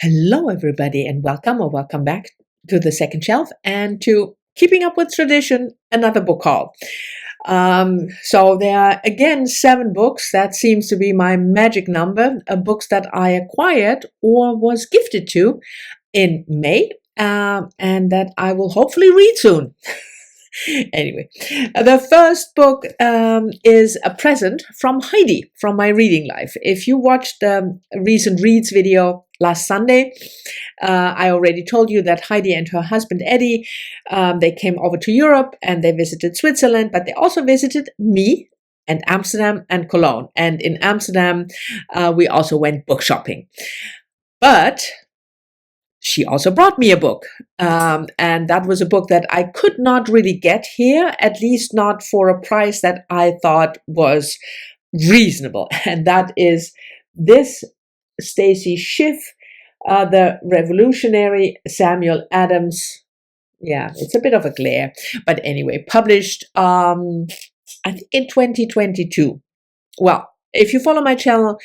Hello, everybody, and welcome or welcome back to the second shelf and to Keeping Up with Tradition, another book haul. So there are again 7 books. That seems to be my magic number, books that I acquired or was gifted to in May, and that I will hopefully read soon. Anyway, the first book is a present from Heidi from my reading life. If you watched the recent reads video last Sunday, I already told you that Heidi and her husband Eddie, they came over to Europe and they visited Switzerland, but they also visited me and Amsterdam and Cologne. And in Amsterdam, we also went book shopping. But she also brought me a book, and that was a book that I could not really get here, at least not for a price that I thought was reasonable. And that is this Stacy Schiff, The Revolutionary Samuel Adams. Yeah, it's a bit of a glare. But anyway, published I think in 2022. Well, if you follow my channel,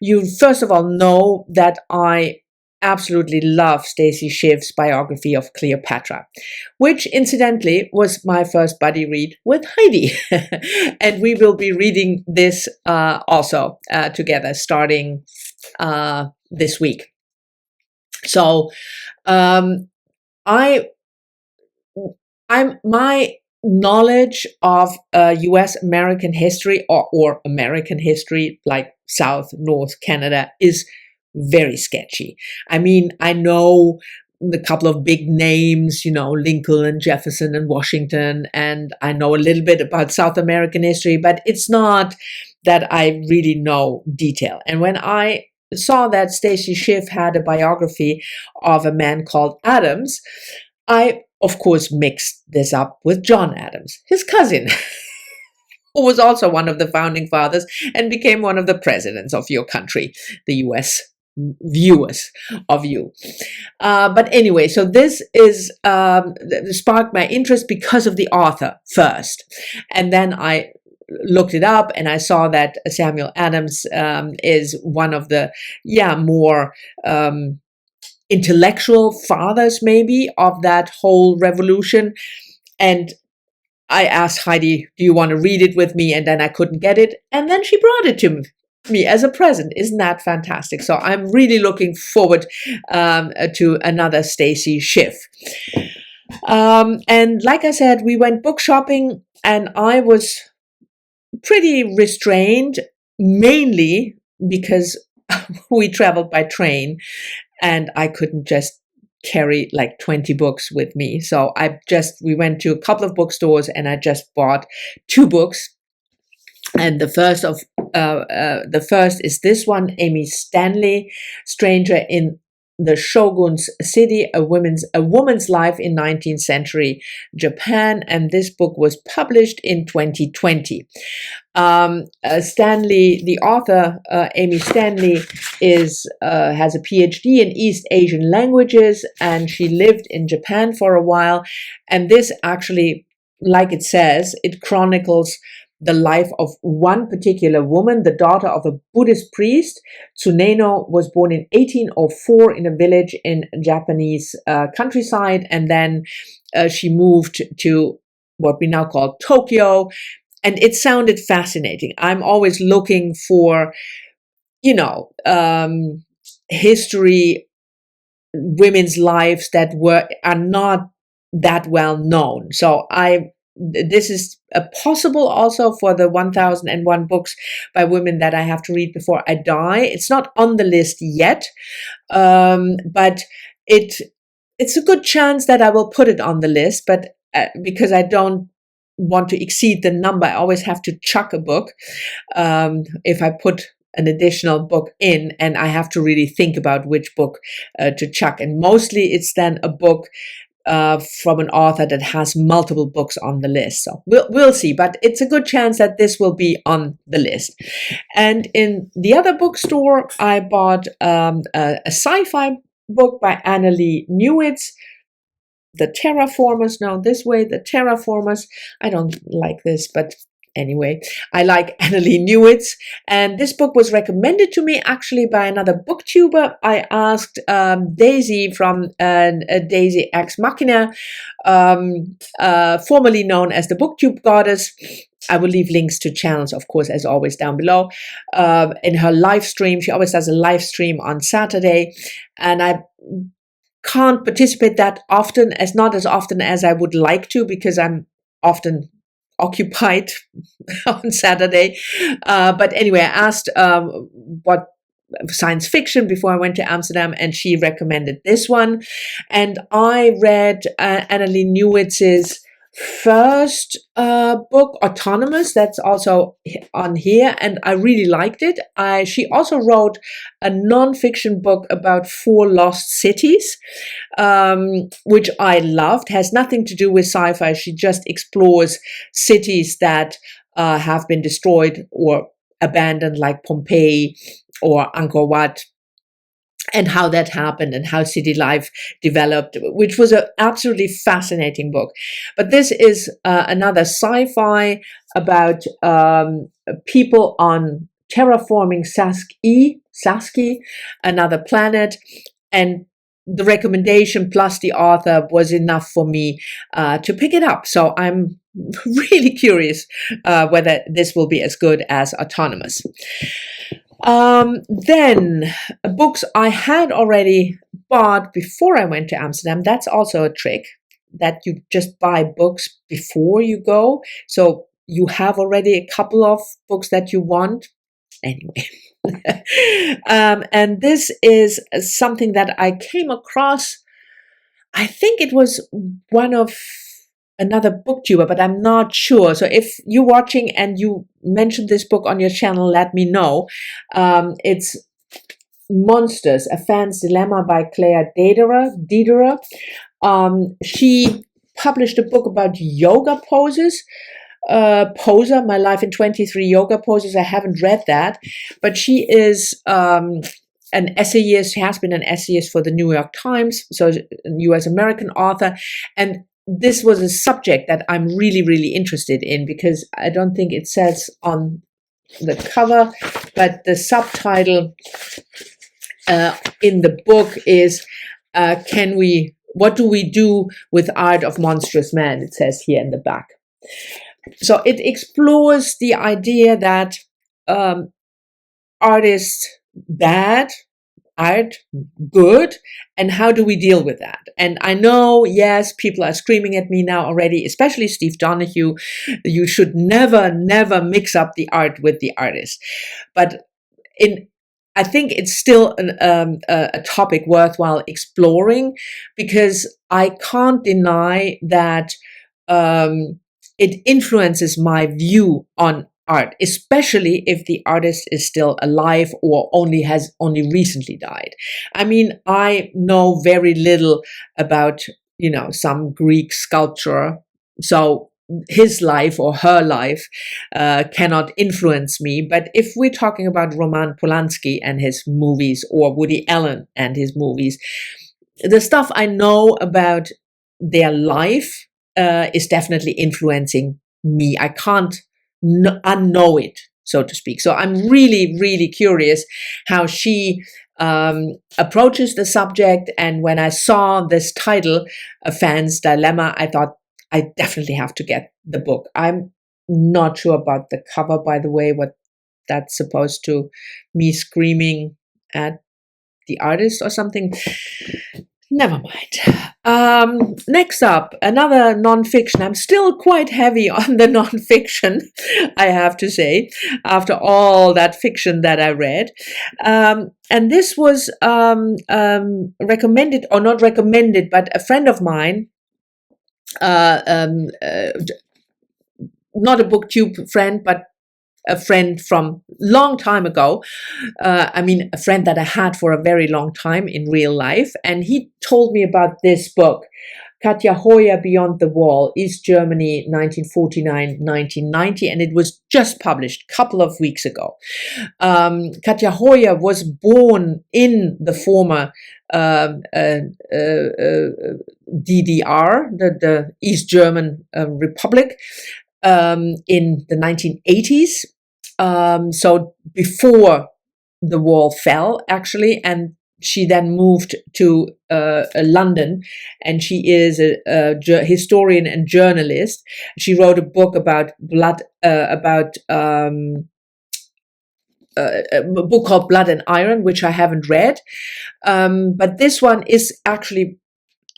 you first of all know that I absolutely love Stacy Schiff's biography of Cleopatra, which incidentally was my first buddy read with Heidi. And we will be reading this also together starting this week. So my knowledge of US American history or American history like South, North Canada is very sketchy. I mean, I know a couple of big names, Lincoln and Jefferson and Washington, and I know a little bit about South American history, but it's not that I really know detail. And when I saw that Stacy Schiff had a biography of a man called Adams, I, of course, mixed this up with John Adams, his cousin, who was also one of the founding fathers and became one of the presidents of your country, the US viewers of you. But anyway, so this is sparked my interest because of the author first. And then I looked it up and I saw that Samuel Adams is one of the more intellectual fathers maybe of that whole revolution. And I asked Heidi, do you want to read it with me? And then I couldn't get it. And then she brought it to me as a present. Isn't that fantastic? So I'm really looking forward to another Stacy Schiff. And like I said, we went book shopping and I was pretty restrained, mainly because we traveled by train and I couldn't just carry like 20 books with me. So we went to a couple of bookstores and I just bought 2 books. And the first is this one, Amy Stanley, Stranger in the Shogun's City, a woman's life in 19th century Japan. And this book was published in 2020. Stanley, the author, Amy Stanley, has a PhD in East Asian languages, and she lived in Japan for a while. And this actually, like it says, it chronicles the life of one particular woman, the daughter of a Buddhist priest. Tsuneno was born in 1804 in a village in Japanese countryside, and then she moved to what we now call Tokyo. And it sounded fascinating. I'm always looking for, history, women's lives that are not that well known. So this is possible also for the 1001 books by women that I have to read before I die. It's not on the list yet, but it's a good chance that I will put it on the list. But because I don't want to exceed the number, I always have to chuck a book if I put an additional book in, and I have to really think about which book to chuck. And mostly it's then a book from an author that has multiple books on the list. So we'll see, but it's a good chance that this will be on the list. And in the other bookstore, I bought a sci-fi book by Annalee Newitz, The Terraformers. Now this way, The Terraformers. I don't like this, but anyway, I like Annalee Newitz, and this book was recommended to me actually by another booktuber. I asked Daisy from Daisy Ex Machina, formerly known as the BookTube Goddess. I will leave links to channels, of course, as always, down below. In her live stream, she always does a live stream on Saturday, and I can't participate that often, not as often as I would like to, because I'm often occupied on Saturday. But anyway, I asked what science fiction before I went to Amsterdam, and she recommended this one. And I read Annalee Newitz's first book, Autonomous, that's also on here, and I really liked it. She also wrote a non-fiction book about 4 lost cities, which I loved. Has nothing to do with sci-fi. She just explores cities that have been destroyed or abandoned, like Pompeii or Angkor Wat, and how that happened and how city life developed, which was an absolutely fascinating book. But this is another sci-fi about people on terraforming Saski, another planet, and the recommendation plus the author was enough for me to pick it up. So I'm really curious whether this will be as good as Autonomous. Then books I had already bought before I went to Amsterdam. That's also a trick, that you just buy books before you go. So you have already a couple of books that you want. Anyway. And this is something that I came across. I think it was one of another booktuber, but I'm not sure. So if you're watching and you mentioned this book on your channel, let me know. It's Monsters, A Fan's Dilemma by Claire Dederer. She published a book about yoga poses. Poser, My Life in 23 Yoga Poses. I haven't read that, but she is an essayist, has been an essayist for the New York Times, so a US American author. And this was a subject that I'm really, really interested in, because I don't think it says on the cover, but the subtitle in the book is what do we do with art of monstrous man? It says here in the back. So it explores the idea that art is bad, art good, and how do we deal with that? And I know, yes, people are screaming at me now already, especially Steve Donahue, you should never, never mix up the art with the artist. But I think it's still a topic worthwhile exploring, because I can't deny that it influences my view on art, especially if the artist is still alive or has only recently died. I mean, I know very little about, some Greek sculpture, so his life or her life cannot influence me. But if we're talking about Roman Polanski and his movies, or Woody Allen and his movies, the stuff I know about their life is definitely influencing me. I can't unknow it, so to speak. So I'm really, really curious how she approaches the subject. And when I saw this title, A Fan's Dilemma, I thought I definitely have to get the book. I'm not sure about the cover, by the way, what that's supposed to, me screaming at the artist or something. Never mind. Next up, another nonfiction. I'm still quite heavy on the nonfiction, I have to say, after all that fiction that I read. And this was recommended, or not recommended, but a friend of mine, not a BookTube friend, but a friend from long time ago. A friend that I had for a very long time in real life. And he told me about this book, Katja Hoyer, Beyond the Wall, East Germany, 1949-1990. And it was just published a couple of weeks ago. Katja Hoyer was born in the former DDR, the East German Republic. in the 1980s. So before the wall fell, actually, and she then moved to London, and she is a historian and journalist. She wrote a book about blood, a book called Blood and Iron, which I haven't read. But this one is actually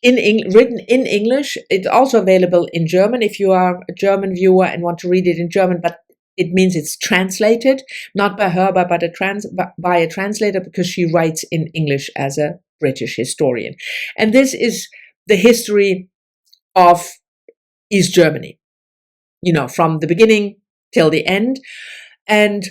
written in English. It's also available in German if you are a German viewer and want to read it in German, but it means it's translated, not by her, but by a translator, because she writes in English as a British historian. And this is the history of East Germany, from the beginning till the end. And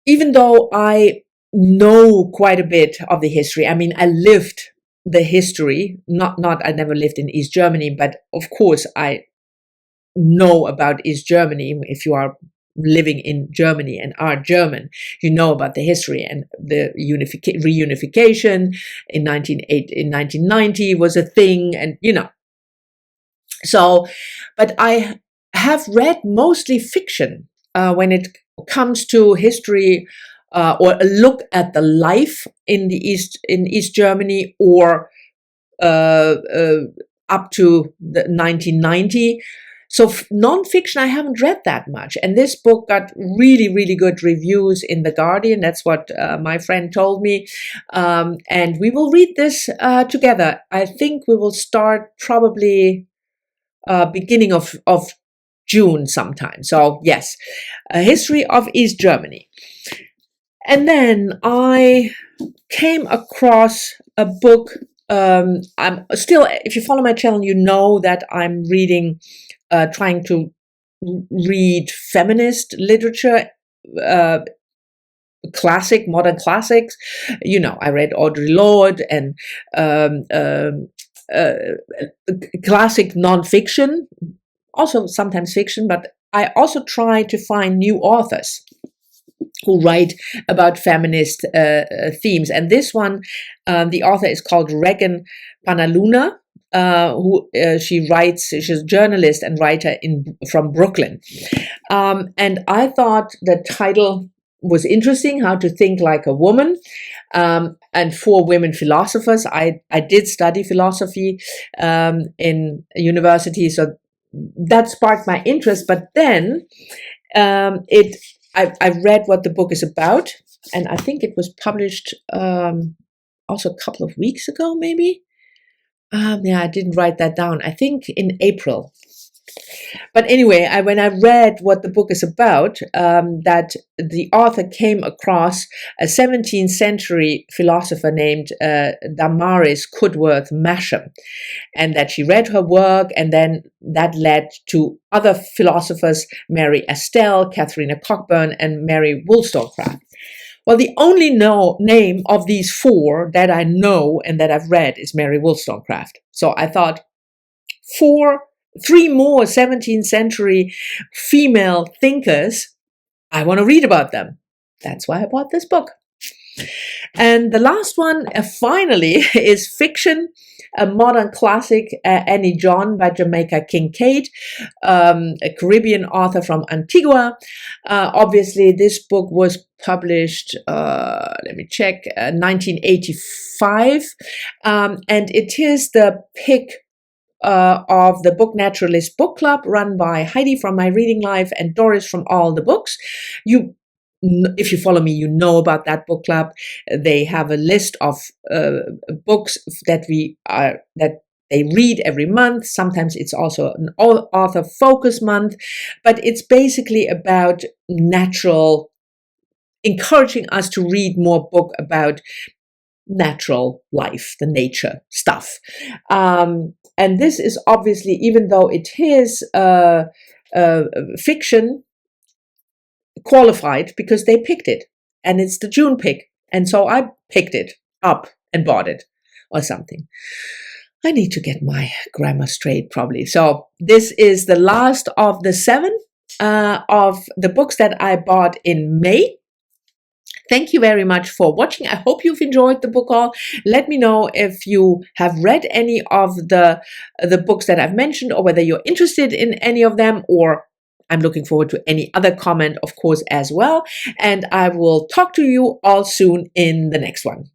even though I know quite a bit of the history, I mean, I lived the history, I never lived in East Germany, but of course I know about East Germany. If you are living in Germany and are German, you know about the history, and the reunification in 1990 was a thing, and So, but I have read mostly fiction when it comes to history, or a look at the life in East Germany, or up to the 1990. So non-fiction, I haven't read that much. And this book got really, really good reviews in The Guardian. That's what my friend told me. And we will read this together. I think we will start probably beginning of June sometime. So yes, a history of East Germany. And then I came across a book. I'm still, if you follow my channel, you know that I'm reading, trying to read feminist literature, modern classics. I read Audre Lorde and classic nonfiction, also sometimes fiction, but I also try to find new authors who write about feminist themes. And this one, the author is called Regan Panaluna, she's a journalist and writer from Brooklyn. And I thought the title was interesting, How to Think Like a Woman, and 4 women philosophers. I did study philosophy in university, so that sparked my interest. But then I read what the book is about, and I think it was published also a couple of weeks ago, maybe. I didn't write that down. I think in April. But anyway, when I read what the book is about, that the author came across a 17th century philosopher named Damaris Cudworth Masham, and that she read her work, and then that led to other philosophers, Mary Estelle, Katharina Cockburn, and Mary Wollstonecraft. Well, the only name of these 4 that I know and that I've read is Mary Wollstonecraft. So I thought 3 more 17th century female thinkers, I want to read about them. That's why I bought this book. And the last one, finally, is fiction, a modern classic, Annie John by Jamaica Kincaid, a Caribbean author from Antigua. Obviously, this book was published, let me check, 1985. And it is the pick of the Book Naturalists book club, run by Heidi from My Reading Life and Doris from All the Books. If you follow me, you know about that book club. They have a list of books that they read every month. Sometimes it's also an author focus month, but it's basically about encouraging us to read more book about natural life, the nature stuff. And this is obviously, even though it is fiction, qualified because they picked it, and it's the June pick, and so I picked it up and bought it or something. I need to get my grammar straight probably. So this is the last of the 7 of the books that I bought in May. Thank you very much for watching. I hope you've enjoyed the book haul. Let me know if you have read any of the books that I've mentioned, or whether you're interested in any of them, or I'm looking forward to any other comment, of course, as well. And I will talk to you all soon in the next one.